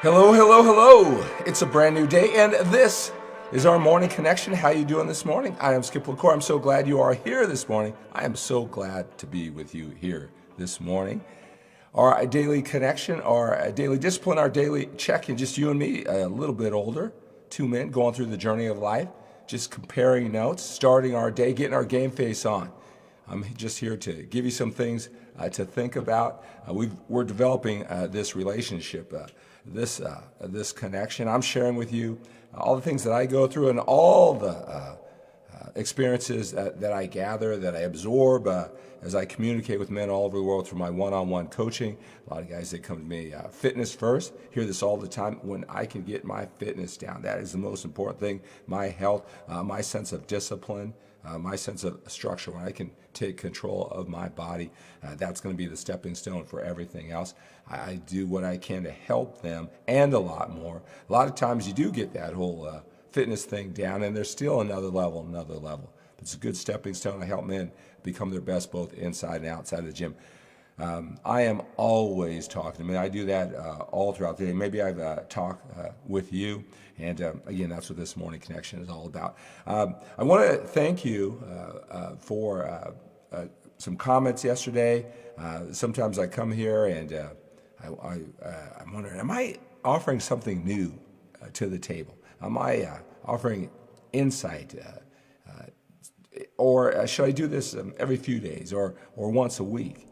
Hello, hello, hello. It's a brand new day, and this is our morning connection. How you doing this morning? I am Skip LaCour. I'm so glad you are here this morning. I am so glad to be with you here this morning. Our daily connection, our daily discipline, our daily check-in, just you and me, a little bit older, two men going through the journey of life, just comparing notes, starting our day, getting our game face on. I'm just here to give you some things to think about. We're developing this relationship, this connection. I'm sharing with you all the things that I go through and all the experiences that I gather, that I absorb as I communicate with men all over the world through my one-on-one coaching. A lot of guys that come to me, fitness first, hear this all the time. When I can get my fitness down, that is the most important thing. My health, my sense of discipline, my sense of structure, when I can take control of my body, that's going to be the stepping stone for everything else. I do what I can to help them and a lot more. A lot of times you do get that whole fitness thing down, and there's still another level. It's a good stepping stone to help men become their best both inside and outside of the gym. I am always talking to men. I do that all throughout the day. Maybe I've talked with you, and again, that's what this morning connection is all about. I want to thank you for some comments yesterday. Sometimes I come here and I'm wondering, am I offering something new to the table? Am I offering insight? Or should I do this every few days or once a week?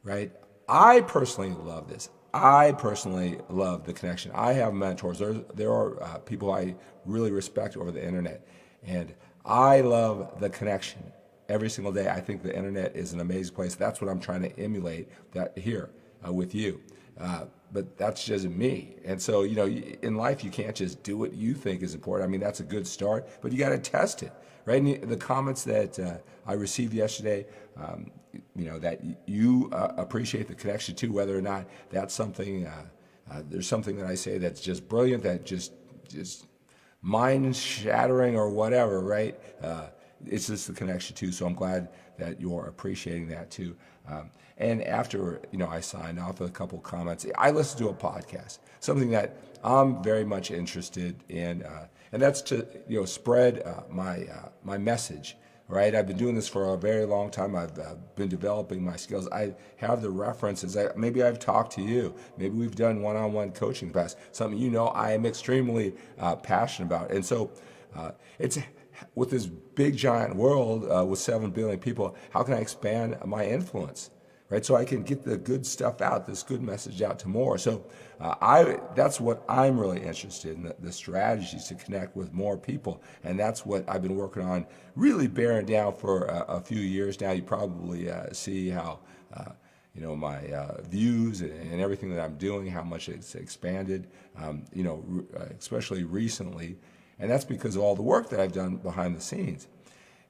Right? I personally love this. I personally love the connection. I have mentors. There are people I really respect over the internet. And I love the connection every single day. I think the internet is an amazing place. That's what I'm trying to emulate that here with you. But that's just me. And so, in life, you can't just do what you think is important. I mean, that's a good start, but you got to test it, right? And the comments that I received yesterday, that you appreciate the connection too, whether or not that's something, there's something that I say that's just brilliant, that just mind-shattering or whatever, right? It's just the connection too. So I'm glad that you're appreciating that too. And after, I signed off with a couple comments, I listened to a podcast, something that I'm very much interested in, and that's to, spread my message, right? I've been doing this for a very long time. I've been developing my skills. I have the references. Maybe I've talked to you. Maybe we've done one-on-one coaching in the past, something I am extremely passionate about. And so it's with this big, giant world with 7 billion people, how can I expand my influence? Right, so I can get the good stuff out, this good message out to more. So that's what I'm really interested in, the strategies to connect with more people. And that's what I've been working on, really bearing down for a few years now. You probably see how, my views and everything that I'm doing, how much it's expanded, especially recently. And that's because of all the work that I've done behind the scenes.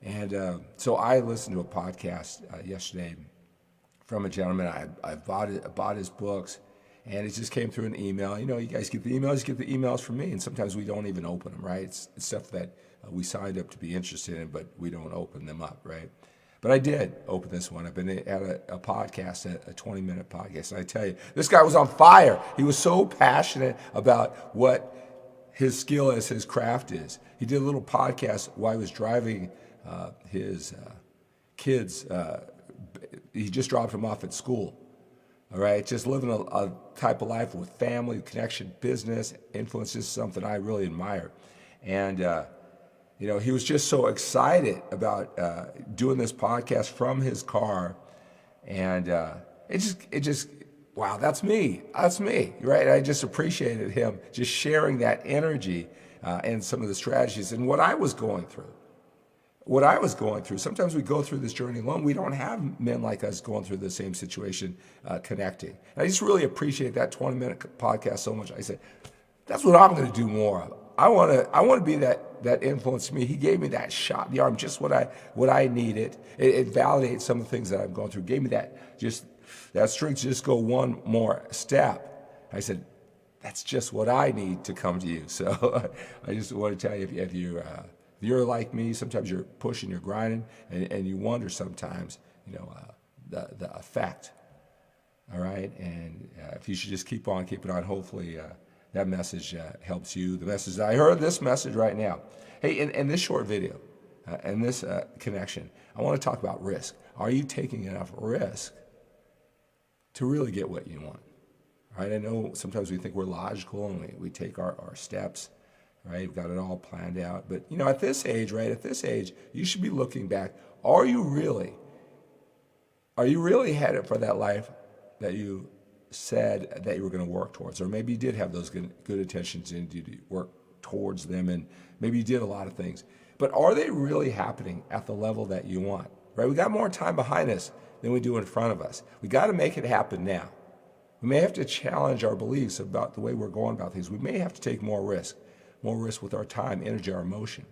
And so I listened to a podcast yesterday from a gentleman. I bought his books, and it just came through an email. You guys get the emails from me, and sometimes we don't even open them, right? It's stuff that we signed up to be interested in, but we don't open them up, right? But I did open this one. I've been at a podcast, a 20-minute podcast, and I tell you, this guy was on fire. He was so passionate about what his skill is, his craft is. He did a little podcast while he was driving his kids. He just dropped him off at school, all right? Just living a type of life with family, connection, business, influence is something I really admire. And, he was just so excited about doing this podcast from his car. And it just, wow, that's me, right? I just appreciated him just sharing that energy and some of the strategies and what I was going through. Sometimes we go through this journey alone. We don't have men like us going through the same situation, connecting. And I just really appreciate that 20-minute podcast so much. I said, that's what I'm going to do more of. I want to be that influence to me. He gave me that shot in the arm, just what I needed. It validates some of the things that I'm going through. Gave me that strength to just go one more step. I said, that's just what I need to come to you. So I just want to tell you, if you're like me, sometimes you're pushing, you're grinding, and you wonder sometimes, the effect. All right, and if you should just keep on keeping on, hopefully that message helps you. The message I heard, this message right now. Hey, in this short video, and this connection, I want to talk about risk. Are you taking enough risk to really get what you want? Right? I know sometimes we think we're logical and we take our steps, right? We've got it all planned out. But, at this age, right, you should be looking back. Are you really headed for that life that you said that you were going to work towards? Or maybe you did have those good intentions and you work towards them, and maybe you did a lot of things. But are they really happening at the level that you want? Right? We got more time behind us than we do in front of us. We got to make it happen now. We may have to challenge our beliefs about the way we're going about things. We may have to take more risk with our time, energy, our emotion.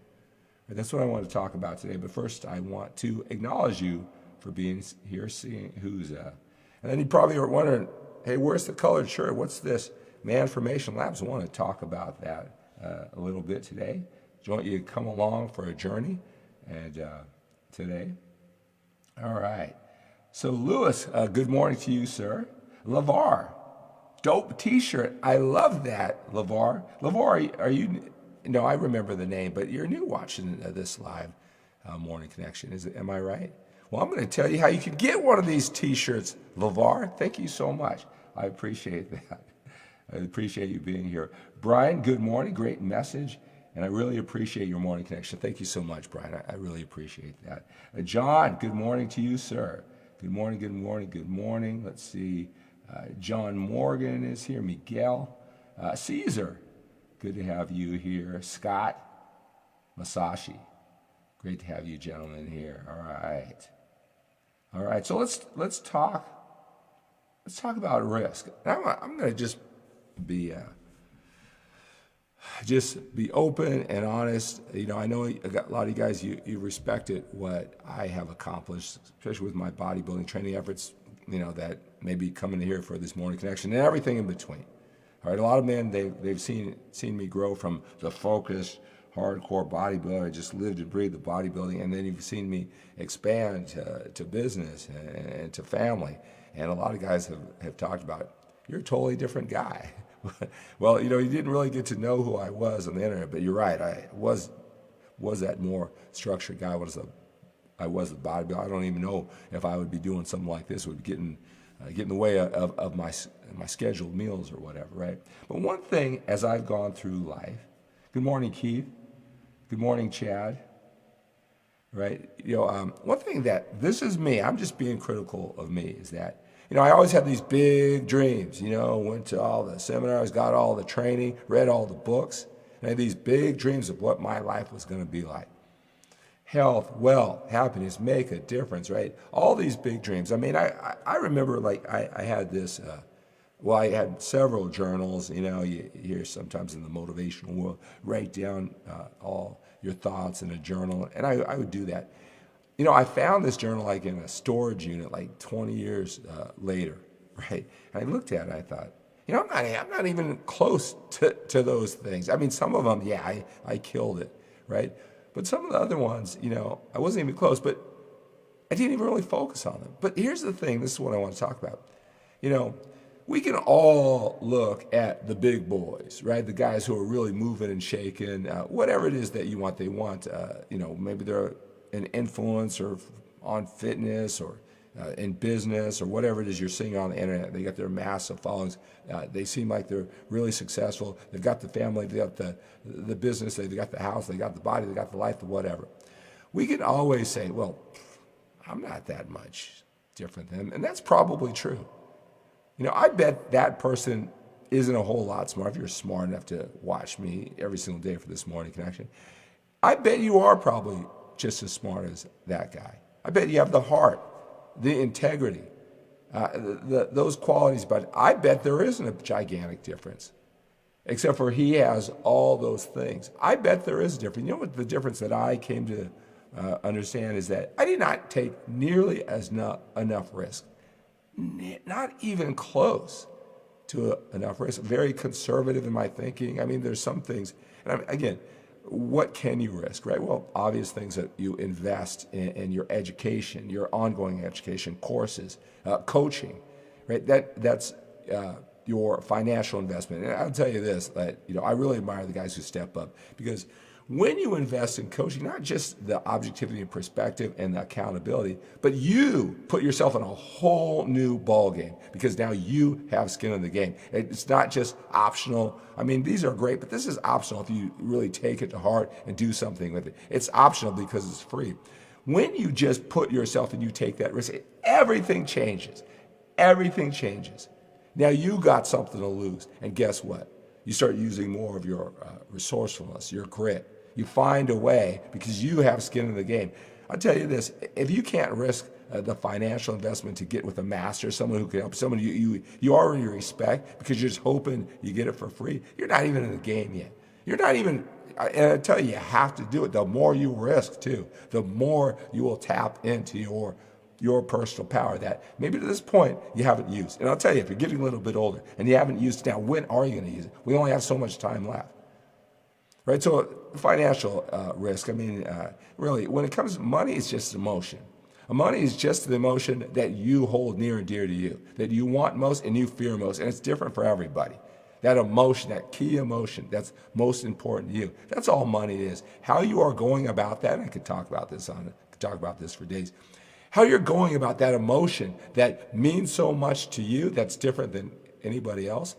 Right? That's what I want to talk about today. But first, I want to acknowledge you for being here, seeing who's. And then you probably are wondering, hey, where's the colored shirt? What's this? MANformation Labs. I want to talk about that a little bit today. I want you to come along for a journey, and today. All right. So Lewis, good morning to you, sir. LeVar, dope T-shirt. I love that, LeVar. LeVar, are you? No, I remember the name, but you're new watching this live morning connection. Am I right? Well, I'm going to tell you how you can get one of these T-shirts, LeVar. Thank you so much. I appreciate that. I appreciate you being here. Brian, good morning. Great message. And I really appreciate your morning connection. Thank you so much, Brian. I really appreciate that. John, good morning to you, sir. Good morning, good morning, good morning. Let's see. John Morgan is here. Miguel. Caesar, good to have you here. Scott Masashi, great to have you gentlemen here. All right. All right, so let's talk about risk. I'm going to just be open and honest. I know a lot of you guys, you respected what I have accomplished, especially with my bodybuilding training efforts, that may be coming here for this morning connection and everything in between. All right, a lot of men, they've seen me grow from the focused, hardcore bodybuilder. I just lived and breathed the bodybuilding, and then you've seen me expand to business and to family. And a lot of guys have talked about, you're a totally different guy. Well, you didn't really get to know who I was on the internet, but you're right. I was that more structured guy. I was a bodybuilder. I don't even know if I would be doing something like this. It would get in the way of my scheduled meals or whatever, right? But one thing, as I've gone through life, good morning, Keith. Good morning, Chad. Right? One thing this is me. I'm just being critical of me. Is that I always had these big dreams. Went to all the seminars, got all the training, read all the books, and I had these big dreams of what my life was going to be like. Health, wealth, happiness, make a difference, right? All these big dreams. I mean, I remember I had this, I had several journals, you hear sometimes in the motivational world, write down all your thoughts in a journal, and I would do that. I found this journal in a storage unit 20 years later, right? And I looked at it and I thought, I'm not even close to those things. I mean, some of them, yeah, I killed it, right? But some of the other ones, I wasn't even close, but I didn't even really focus on them. But here's the thing, this is what I want to talk about. We can all look at the big boys, right? The guys who are really moving and shaking, whatever it is that you want. They want, maybe they're an influencer on fitness or in business or whatever it is you're seeing on the internet. They got their massive followings. They seem like they're really successful. They've got the family, they got the business, they've got the house, they got the body, they got the life, the whatever. We can always say, well, I'm not that much different than them. And that's probably true. I bet that person isn't a whole lot smart. If you're smart enough to watch me every single day for this morning connection, I bet you are probably just as smart as that guy. I bet you have the heart, the integrity, those qualities, but I bet there isn't a gigantic difference, except for he has all those things. I bet there is a difference. What the difference that I came to understand is that I did not take nearly enough risk, not even close to enough risk. Very conservative in my thinking. I mean, there's some things, and again, what can you risk, right? Well, obvious things that you invest in your education, your ongoing education, courses, coaching, right? That's your financial investment. And I'll tell you this, that I really admire the guys who step up, because when you invest in coaching, not just the objectivity and perspective and the accountability, but you put yourself in a whole new ball game, because now you have skin in the game. It's not just optional. I mean, these are great, but this is optional if you really take it to heart and do something with it. It's optional because it's free. When you just put yourself and you take that risk, everything changes. Everything changes. Now you got something to lose, and guess what? You start using more of your resourcefulness, your grit. You find a way because you have skin in the game. I'll tell you this, if you can't risk the financial investment to get with a master, someone who can help, someone you already respect because you're just hoping you get it for free, you're not even in the game yet. You're not even, and I tell you have to do it. The more you risk too, the more you will tap into your personal power that maybe to this point you haven't used. And I'll tell you, if you're getting a little bit older and you haven't used it now, when are you going to use it? We only have so much time left. Right, so financial risk, I mean, really, when it comes to money, it's just emotion. Money is just the emotion that you hold near and dear to you, that you want most and you fear most, and it's different for everybody. That emotion, that key emotion, that's most important to you. That's all money is. How you are going about that, and I could talk about this for days. How you're going about that emotion that means so much to you, that's different than anybody else.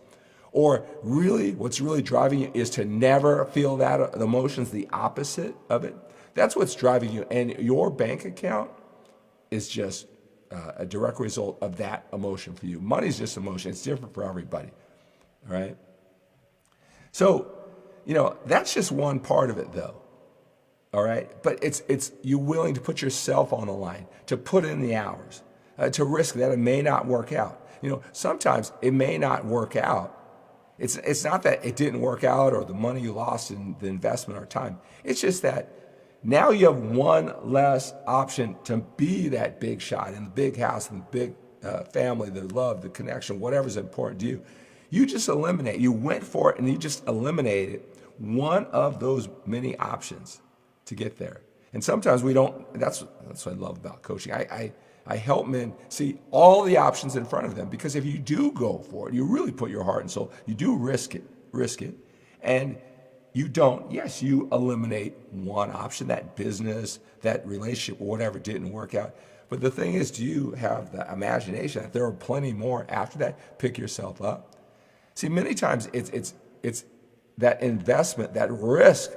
Or really, what's really driving you is to never feel that the emotion's the opposite of it. That's what's driving you. And your bank account is just a direct result of that emotion for you. Money's just emotion. It's different for everybody. All right? So, that's just one part of it, though. All right? But it's you willing to put yourself on the line, to put in the hours, to risk that it may not work out. Sometimes it may not work out. It's not that it didn't work out or the money you lost in the investment or time. It's just that now you have one less option to be that big shot in the big house and the big family, the love, the connection, whatever's important to you. You just eliminate. You went for it and you just eliminated one of those many options to get there. And sometimes we don't. That's what I love about coaching. I help men see all the options in front of them, because if you do go for it, you really put your heart and soul, you do risk it, and you don't, yes, you eliminate one option, that business, that relationship, whatever didn't work out. But the thing is, do you have the imagination that there are plenty more after that? Pick yourself up. See, many times it's that investment, that risk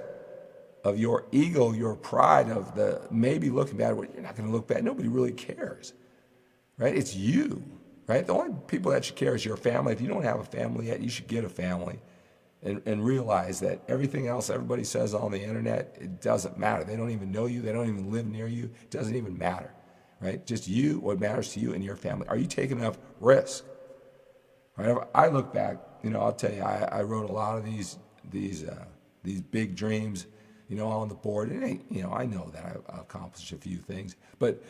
of your ego, your pride, of the maybe looking bad. Well, you're not going to look bad. Nobody really cares, right? It's you, right? The only people that should care is your family. If you don't have a family yet, you should get a family and realize that everything else everybody says on the internet, it doesn't matter. They don't even know you. They don't even live near you. It doesn't even matter, right? Just you, what matters to you and your family. Are you taking enough risk? Right? I look back, I'll tell you, I wrote a lot of these big dreams, on the board. It ain't, I know that I accomplished a few things, but,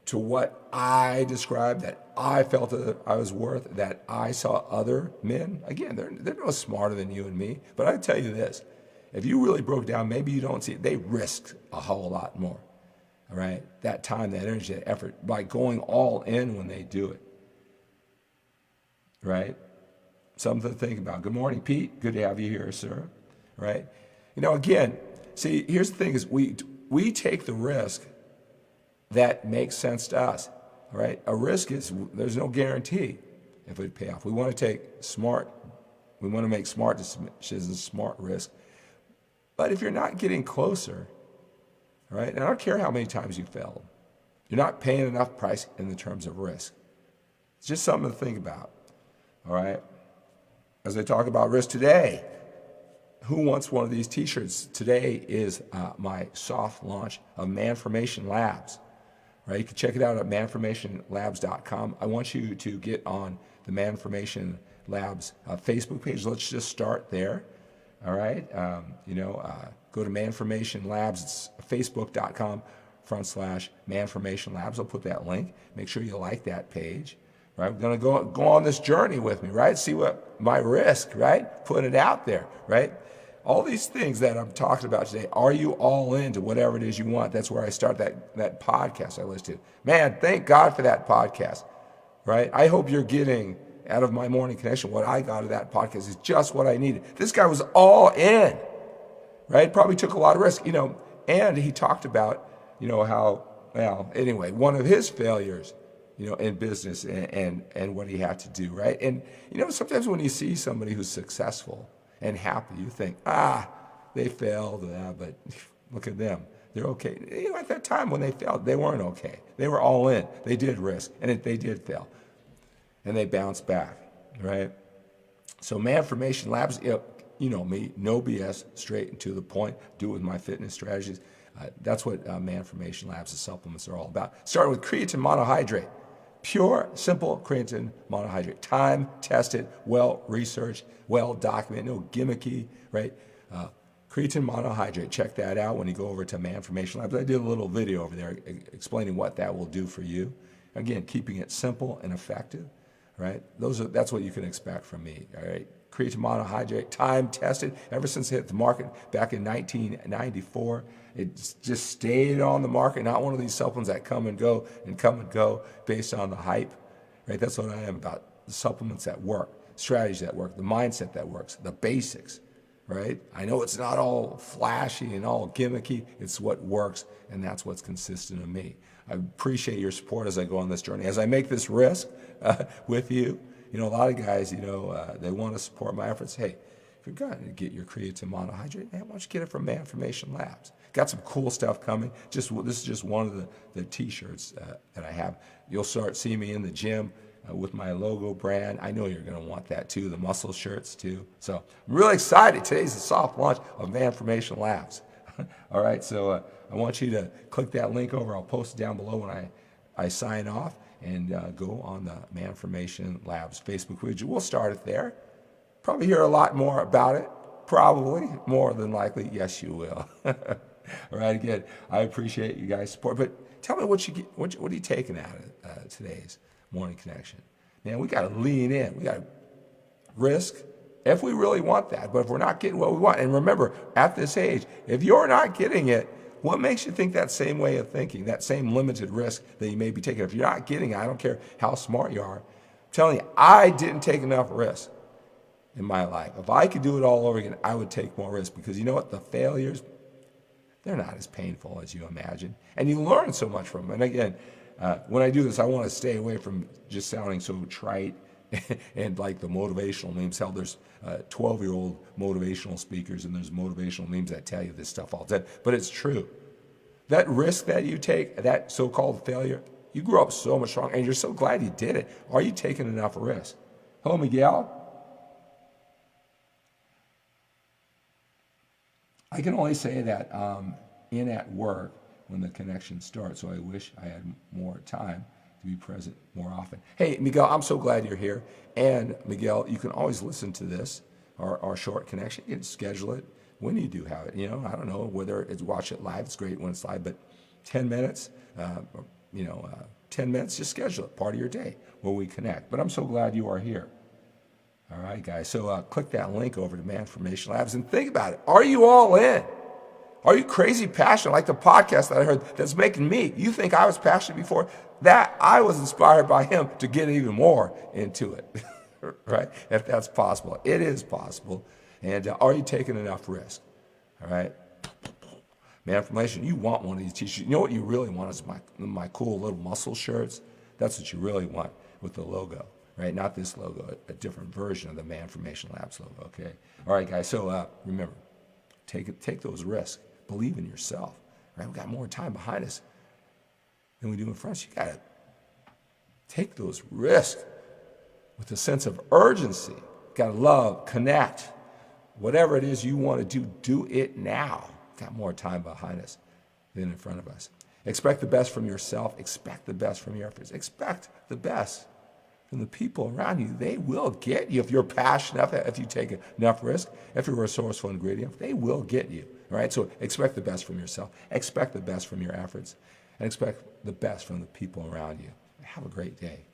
to what I described, that I felt that I was worth, that I saw other men, again, they're no smarter than you and me, but I tell you this, if you really broke down, maybe you don't see it, they risk a whole lot more, all right? That time, that energy, that effort, by going all in when they do it, right? Something to think about. Good morning, Pete. Good to have you here, sir, right? Again, see, here's the thing is we take the risk that makes sense to us, all right? A risk is, there's no guarantee if it would pay off. We want to make smart decisions, smart risk. But if you're not getting closer, all right, and I don't care how many times you failed, you're not paying enough price in the terms of risk. It's just something to think about, all right? As I talk about risk today, who wants one of these t-shirts? Today is my soft launch of MANformation Labs. Right? You can check it out at MANformationLabs.com. I want you to get on the MANformation Labs Facebook page. Let's just start there. All right? Go to MANformation Labs. It's Facebook.com/MANformation Labs. I'll put that link. Make sure you like that page. Right? We're going to go on this journey with me, right? See what my risk, right? Put it out there, right? All these things that I'm talking about today, are you all into whatever it is you want? That's where I start that podcast I listen to. Man, thank God for that podcast, right? I hope you're getting out of my morning connection, what I got out of that podcast is just what I needed. This guy was all in, right? Probably took a lot of risk, and he talked about, how, well, anyway, one of his failures, in business and what he had to do, right? And, sometimes when you see somebody who's successful and happy, you think, they failed, but look at them. They're okay. At that time when they failed, they weren't okay. They were all in. They did risk, and they did fail. And they bounced back, right? So MANformation Labs, me, no BS, straight and to the point, do it with my fitness strategies. That's what MANformation Labs, the supplements are all about. Starting with creatine monohydrate. Pure, simple creatine monohydrate. Time-tested, well-researched, well-documented, no gimmicky, right? Creatine monohydrate, check that out when you go over to MANformation Labs. I did a little video over there explaining what that will do for you. Again, keeping it simple and effective, right? That's what you can expect from me, all right? Creatine monohydrate, time-tested, ever since it hit the market back in 1994. It just stayed on the market, not one of these supplements that come and go based on the hype, right? That's what I am about, the supplements that work, strategies that work, the mindset that works, the basics, right? I know it's not all flashy and all gimmicky. It's what works, and that's what's consistent in me. I appreciate your support as I go on this journey. As I make this risk with you, a lot of guys, they want to support my efforts. Hey, if you're going to get your creatine monohydrate, why don't you get it from MANformation Labs? Got some cool stuff coming. This is just one of the T-shirts that I have. You'll start seeing me in the gym with my logo brand. I know you're going to want that too, the muscle shirts too. So I'm really excited. Today's the soft launch of MANformation Labs. All right, so I want you to click that link over. I'll post it down below when I sign off, and go on the MANformation Labs Facebook page. We'll start it there. Probably hear a lot more about it. Probably, more than likely, yes, you will. All right, again, I appreciate you guys' support. But tell me what are you taking out of today's morning connection? Man, we got to lean in. We got to risk if we really want that. But if we're not getting what we want, and remember, at this age, if you're not getting it, what makes you think that same way of thinking, that same limited risk that you may be taking? If you're not getting it, I don't care how smart you are. I'm telling you, I didn't take enough risk in my life. If I could do it all over again, I would take more risk, because you know what? The failures, they're not as painful as you imagine. And you learn so much from them. And again, when I do this, I want to stay away from just sounding so trite and like the motivational memes. Hell, there's 12-year-old motivational speakers, and there's motivational memes that tell you this stuff all the time. But it's true. That risk that you take, that so-called failure, you grew up so much stronger, and you're so glad you did it. Are you taking enough risk? Hello, Miguel. I can only say that in at work when the connection starts, so I wish I had more time to be present more often. Hey, Miguel, I'm so glad you're here. And Miguel, you can always listen to this, our short connection. You can schedule it when you do have it. I don't know whether it's watch it live. It's great when it's live, but 10 minutes, 10 minutes, just schedule it, part of your day where we connect. But I'm so glad you are here. All right, guys. So click that link over to MANformation Labs and think about it. Are you all in? Are you crazy passionate, like the podcast that I heard that's making me? You think I was passionate before? That I was inspired by him to get even more into it, right? If that's possible. It is possible. And are you taking enough risk? All right? MANformation, you want one of these t-shirts. You know what you really want is my cool little muscle shirts. That's what you really want with the logo, right? Not this logo, a different version of the MANformation Labs logo, okay? All right, guys, so remember, take those risks. Believe in yourself, right? We've got more time behind us than we do in front of us. You got to take those risks with a sense of urgency. Got to love, connect. Whatever it is you want to do it now. Got more time behind us than in front of us. Expect the best from yourself. Expect the best from your efforts. Expect the best from the people around you. They will get you if you're passionate, if you take enough risk, if you're a resourceful ingredient, they will get you. All right, so expect the best from yourself. Expect the best from your efforts. And expect the best from the people around you. Have a great day.